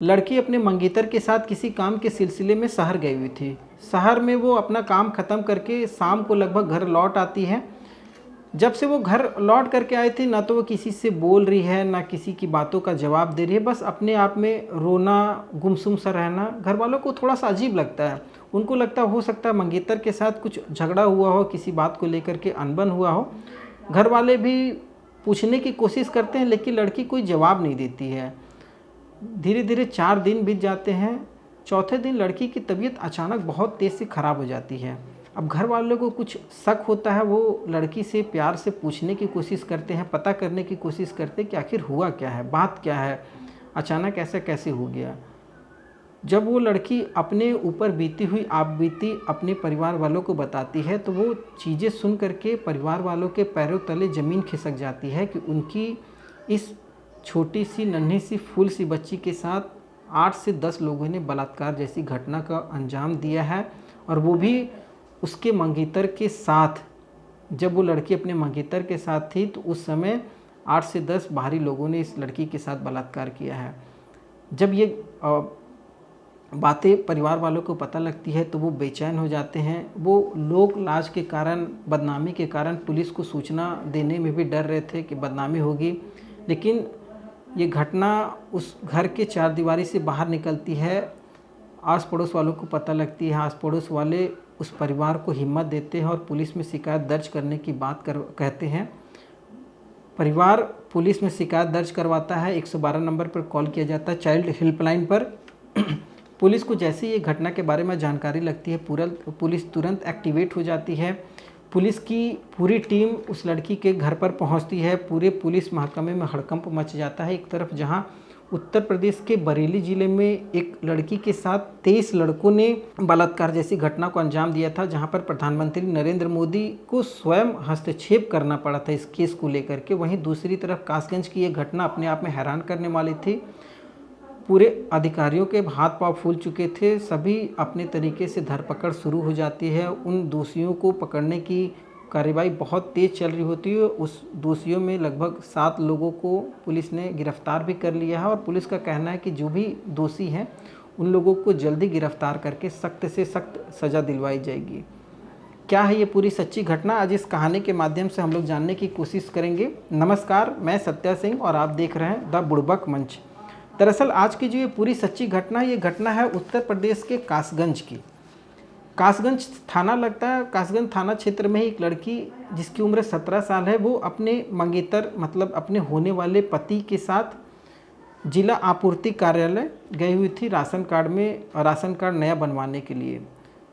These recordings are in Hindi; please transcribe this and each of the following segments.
लड़की अपने मंगेतर के साथ किसी काम के सिलसिले में शहर गई हुई थी। शहर में वो अपना काम ख़त्म करके शाम को लगभग घर लौट आती है। जब से वो घर लौट करके आई थी, ना तो वो किसी से बोल रही है, ना किसी की बातों का जवाब दे रही है, बस अपने आप में रोना, गुमसुम सा रहना घर वालों को थोड़ा सा अजीब लगता है। उनको लगता हो सकता है मंगेतर के साथ कुछ झगड़ा हुआ हो, किसी बात को लेकर के अनबन हुआ हो। घर वाले भी पूछने की कोशिश करते हैं, लेकिन लड़की कोई जवाब नहीं देती है। धीरे धीरे 4 दिन बीत जाते हैं। चौथे दिन लड़की की तबीयत अचानक बहुत तेज़ से ख़राब हो जाती है। अब घर वालों को कुछ शक होता है, वो लड़की से प्यार से पूछने की कोशिश करते हैं, पता करने की कोशिश करते हैं कि आखिर हुआ क्या है, बात क्या है, अचानक ऐसा कैसे हो गया। जब वो लड़की अपने ऊपर बीती हुई आपबीती अपने परिवार वालों को बताती है, तो वो चीज़ें सुन करके परिवार वालों के पैरों तले ज़मीन खिसक जाती है कि उनकी इस छोटी सी नन्ही सी फूल सी बच्ची के साथ 8 से 10 लोगों ने बलात्कार जैसी घटना का अंजाम दिया है, और वो भी उसके मंगेतर के साथ। जब वो लड़की अपने मंगेतर के साथ थी, तो उस समय 8 से 10 बाहरी लोगों ने इस लड़की के साथ बलात्कार किया है। जब ये बातें परिवार वालों को पता लगती है, तो वो बेचैन हो जाते हैं। वो लोग लाज के कारण, बदनामी के कारण पुलिस को सूचना देने में भी डर रहे थे कि बदनामी होगी। लेकिन ये घटना उस घर के चारदीवारी से बाहर निकलती है, आस पड़ोस वालों को पता लगती है। आस पड़ोस वाले उस परिवार को हिम्मत देते हैं और पुलिस में शिकायत दर्ज करने की बात कहते हैं। परिवार पुलिस में शिकायत दर्ज करवाता है। 112 नंबर पर कॉल किया जाता है, चाइल्ड हेल्पलाइन पर। पुलिस को जैसे ही ये घटना के बारे में जानकारी लगती है, पुलिस तुरंत एक्टिवेट हो जाती है। पुलिस की पूरी टीम उस लड़की के घर पर पहुंचती है। पूरे पुलिस महकमे में हड़कंप मच जाता है। एक तरफ जहां उत्तर प्रदेश के बरेली ज़िले में एक लड़की के साथ 23 लड़कों ने बलात्कार जैसी घटना को अंजाम दिया था, जहां पर प्रधानमंत्री नरेंद्र मोदी को स्वयं हस्तक्षेप करना पड़ा था इस केस को लेकर के। वहीं दूसरी तरफ कासगंज की ये घटना अपने आप में हैरान करने वाली थी। पूरे अधिकारियों के हाथ पांव फूल चुके थे। सभी अपने तरीके से धरपकड़ शुरू हो जाती है। उन दोषियों को पकड़ने की कार्रवाई बहुत तेज़ चल रही होती है। उस दोषियों में लगभग 7 लोगों को पुलिस ने गिरफ्तार भी कर लिया है, और पुलिस का कहना है कि जो भी दोषी हैं उन लोगों को जल्दी गिरफ्तार करके सख्त से सख्त सज़ा दिलवाई जाएगी। क्या है ये पूरी सच्ची घटना, आज इस कहानी के माध्यम से हम लोग जानने की कोशिश करेंगे। नमस्कार, मैं सत्या सिंह और आप देख रहे हैं द बुड़बक मंच। दरअसल आज की जो ये पूरी सच्ची घटना है, ये घटना है उत्तर प्रदेश के कासगंज की। कासगंज थाना लगता है। कासगंज थाना क्षेत्र में एक लड़की जिसकी उम्र 17 साल है, वो अपने मंगेतर मतलब अपने होने वाले पति के साथ जिला आपूर्ति कार्यालय गई हुई थी राशन कार्ड नया बनवाने के लिए।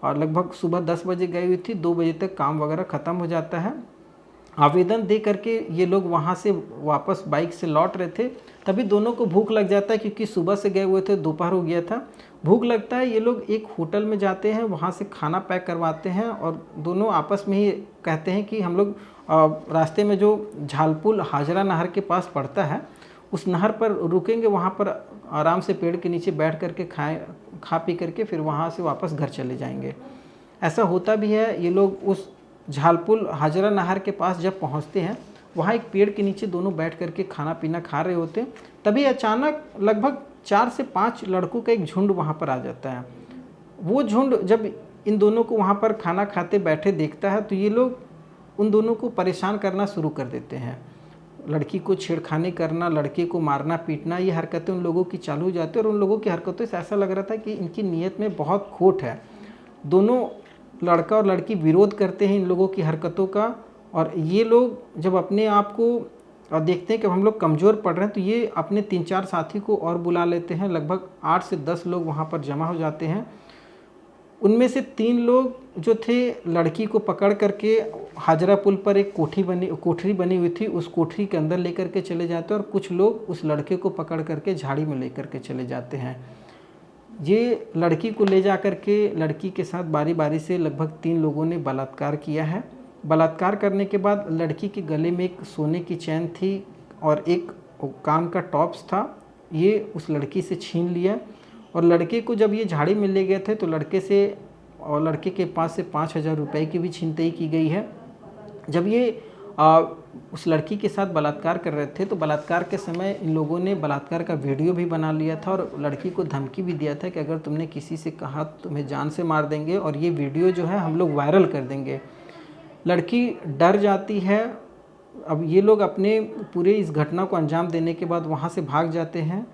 और लगभग सुबह 10 बजे गई हुई थी, 2 बजे तक काम वगैरह ख़त्म हो जाता है। आवेदन दे करके ये लोग वहाँ से वापस बाइक से लौट रहे थे, तभी दोनों को भूख लग जाता है, क्योंकि सुबह से गए हुए थे, दोपहर हो गया था। भूख लगता है, ये लोग एक होटल में जाते हैं, वहाँ से खाना पैक करवाते हैं, और दोनों आपस में ही कहते हैं कि हम लोग रास्ते में जो झालपुल हाजरा नहर के पास पड़ता है, उस नहर पर रुकेंगे, वहाँ पर आराम से पेड़ के नीचे बैठ करके खा पी करके फिर वहाँ से वापस घर चले जाएंगे। ऐसा होता भी है। ये लोग उस झालपुल हाजरा नहर के पास जब पहुंचते हैं, वहाँ एक पेड़ के नीचे दोनों बैठ करके खाना पीना खा रहे होते हैं। तभी अचानक लगभग 4 से 5 लड़कों का एक झुंड वहाँ पर आ जाता है। वो झुंड जब इन दोनों को वहाँ पर खाना खाते बैठे देखता है, तो ये लोग उन दोनों को परेशान करना शुरू कर देते हैं। लड़की को छेड़खानी करना, लड़के को मारना पीटना, ये हरकतें उन लोगों की चालू हो जाती है। और उन लोगों की हरकतों से ऐसा लग रहा था कि इनकी नीयत में बहुत खोट है। दोनों लड़का और लड़की विरोध करते हैं इन लोगों की हरकतों का, और ये लोग जब अपने आप को देखते हैं कि हम लोग कमज़ोर पड़ रहे हैं, तो ये अपने 3-4 साथी को और बुला लेते हैं। लगभग 8 से 10 लोग वहाँ पर जमा हो जाते हैं। उनमें से 3 लोग जो थे, लड़की को पकड़ करके हाजरा पुल पर एक कोठरी बनी हुई थी, उस कोठरी के अंदर लेकर के चले जाते हैं, और कुछ लोग उस लड़के को पकड़ करके झाड़ी में लेकर के चले जाते हैं। ये लड़की को ले जा कर के लड़की के साथ बारी बारी से लगभग 3 लोगों ने बलात्कार किया है। बलात्कार करने के बाद लड़की के गले में एक सोने की चैन थी और एक कान का टॉप्स था, ये उस लड़की से छीन लिया। और लड़के को जब ये झाड़ी में ले गए थे, तो लड़के के पास से 5,000 रुपये की भी छीनताई की गई है। जब ये उस लड़की के साथ बलात्कार कर रहे थे। तो बलात्कार के समय इन लोगों ने बलात्कार का वीडियो भी बना लिया था और लड़की को धमकी भी दिया था कि अगर तुमने किसी से कहा तो तुम्हें जान से मार देंगे और ये वीडियो जो है हम लोग वायरल कर देंगे। लड़की डर जाती है। अब ये लोग अपने पूरे इस घटना को अंजाम देने के बाद वहाँ से भाग जाते हैं।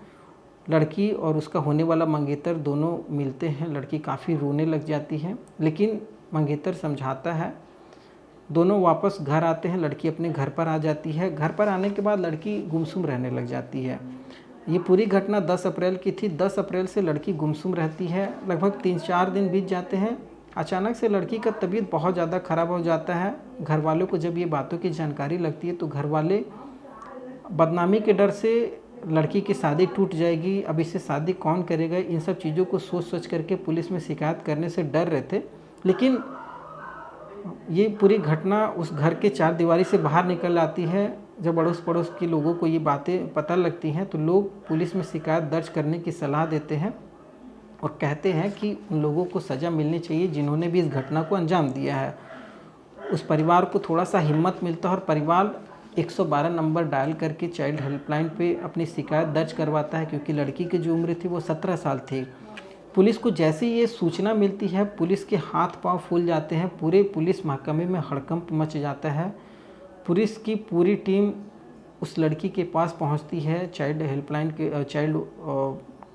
लड़की और उसका होने वाला मंगेतर दोनों मिलते हैं। लड़की काफ़ी रोने लग जाती है, लेकिन मंगेतर समझाता है। दोनों वापस घर आते हैं। लड़की अपने घर पर आ जाती है। घर पर आने के बाद लड़की गुमसुम रहने लग जाती है। ये पूरी घटना 10 अप्रैल की थी। 10 अप्रैल से लड़की गुमसुम रहती है। लगभग 3-4 दिन बीत जाते हैं। अचानक से लड़की का तबीयत बहुत ज़्यादा ख़राब हो जाता है। घर वालों को जब ये बातों की जानकारी लगती है तो घर वाले बदनामी के डर से लड़की की शादी टूट जाएगी, अब इससे शादी कौन करेगा, इन सब चीज़ों को सोच सोच करके पुलिस में शिकायत करने से डर रहे थे। लेकिन ये पूरी घटना उस घर के 4 दीवारी से बाहर निकल आती है। जब अड़ोस पड़ोस के लोगों को ये बातें पता लगती हैं तो लोग पुलिस में शिकायत दर्ज करने की सलाह देते हैं और कहते हैं कि उन लोगों को सज़ा मिलनी चाहिए जिन्होंने भी इस घटना को अंजाम दिया है। उस परिवार को थोड़ा सा हिम्मत मिलता है और परिवार 112 नंबर डायल करके चाइल्ड हेल्पलाइन पे अपनी शिकायत दर्ज करवाता है, क्योंकि लड़की की जो उम्र थी वो 17 साल थी। पुलिस को जैसे ही ये सूचना मिलती है, पुलिस के हाथ पांव फूल जाते हैं। पूरे पुलिस महकमे में हड़कंप मच जाता है। पुलिस की पूरी टीम उस लड़की के पास पहुंचती है। चाइल्ड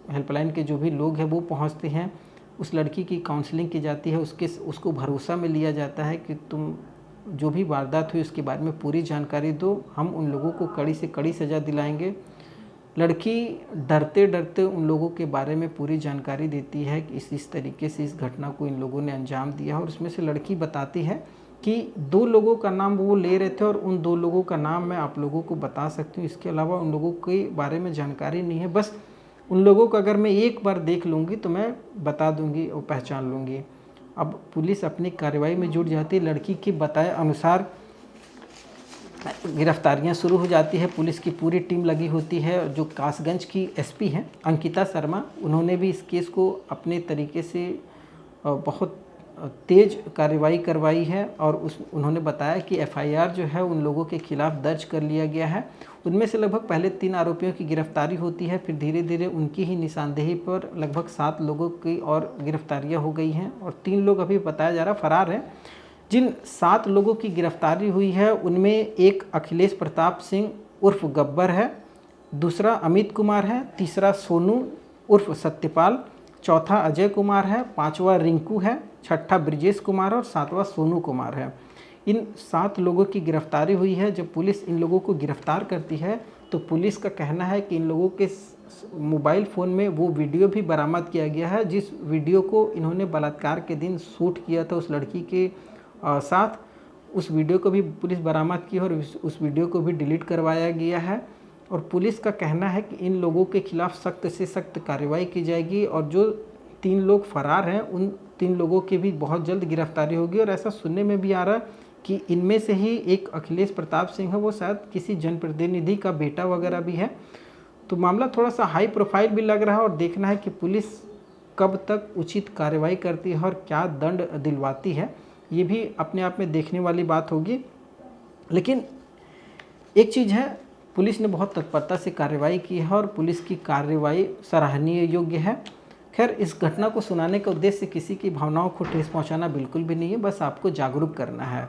हेल्पलाइन के जो भी लोग हैं वो पहुंचते हैं। उस लड़की की काउंसलिंग की जाती है। उसको भरोसा में लिया जाता है कि तुम जो भी वारदात हुई उसके बारे में पूरी जानकारी दो, हम उन लोगों को कड़ी से कड़ी सज़ा दिलाएंगे। लड़की डरते डरते उन लोगों के बारे में पूरी जानकारी देती है कि इस तरीके से इस घटना को इन लोगों ने अंजाम दिया। और उसमें से लड़की बताती है कि 2 लोगों का नाम वो ले रहे थे और उन 2 लोगों का नाम मैं आप लोगों को बता सकती हूँ। इसके अलावा उन लोगों के बारे में जानकारी नहीं है। बस उन लोगों को अगर मैं एक बार देख लूँगी तो मैं बता दूँगी और पहचान लूँगी। अब पुलिस अपनी कार्रवाई में जुट जाती है। लड़की के बताए अनुसार गिरफ्तारियां शुरू हो जाती है। पुलिस की पूरी टीम लगी होती है। जो कासगंज की एसपी हैं अंकिता शर्मा, उन्होंने भी इस केस को अपने तरीके से बहुत तेज़ कार्रवाई करवाई है और उन्होंने बताया कि एफआईआर जो है उन लोगों के खिलाफ़ दर्ज कर लिया गया है। उनमें से लगभग पहले 3 आरोपियों की गिरफ्तारी होती है, फिर धीरे धीरे उनकी ही निशानदेही पर लगभग 7 लोगों की और गिरफ्तारियां हो गई हैं और 3 लोग अभी बताया जा रहा फरार हैं। जिन 7 लोगों की गिरफ्तारी हुई है उनमें एक अखिलेश प्रताप सिंह उर्फ गब्बर है, दूसरा अमित कुमार है, तीसरा सोनू उर्फ सत्यपाल, चौथा अजय कुमार है, 5वां रिंकू है, 6ठा ब्रिजेश कुमार और 7वां सोनू कुमार है। इन 7 लोगों की गिरफ्तारी हुई है। जब पुलिस इन लोगों को गिरफ्तार करती है तो पुलिस का कहना है कि इन लोगों के मोबाइल फ़ोन में वो वीडियो भी बरामद किया गया है जिस वीडियो को इन्होंने बलात्कार के दिन शूट किया था उस लड़की के साथ। उस वीडियो को भी पुलिस बरामद की और उस वीडियो को भी डिलीट करवाया गया है। और पुलिस का कहना है कि इन लोगों के खिलाफ़ सख्त से सख्त कार्रवाई की जाएगी और जो 3 लोग फरार हैं उन 3 लोगों की भी बहुत जल्द गिरफ्तारी होगी। और ऐसा सुनने में भी आ रहा है कि इनमें से ही एक अखिलेश प्रताप सिंह है, वो शायद किसी जनप्रतिनिधि का बेटा वगैरह भी है। तो मामला थोड़ा सा हाई प्रोफाइल भी लग रहा है और देखना है कि पुलिस कब तक उचित कार्रवाई करती है और क्या दंड दिलवाती है, ये भी अपने आप में देखने वाली बात होगी। लेकिन एक चीज़ है, पुलिस ने बहुत तत्परता से कार्रवाई की है और पुलिस की कार्रवाई सराहनीय योग्य है। खैर, इस घटना को सुनाने का उद्देश्य किसी की भावनाओं को ठेस पहुंचाना बिल्कुल भी नहीं है, बस आपको जागरूक करना है।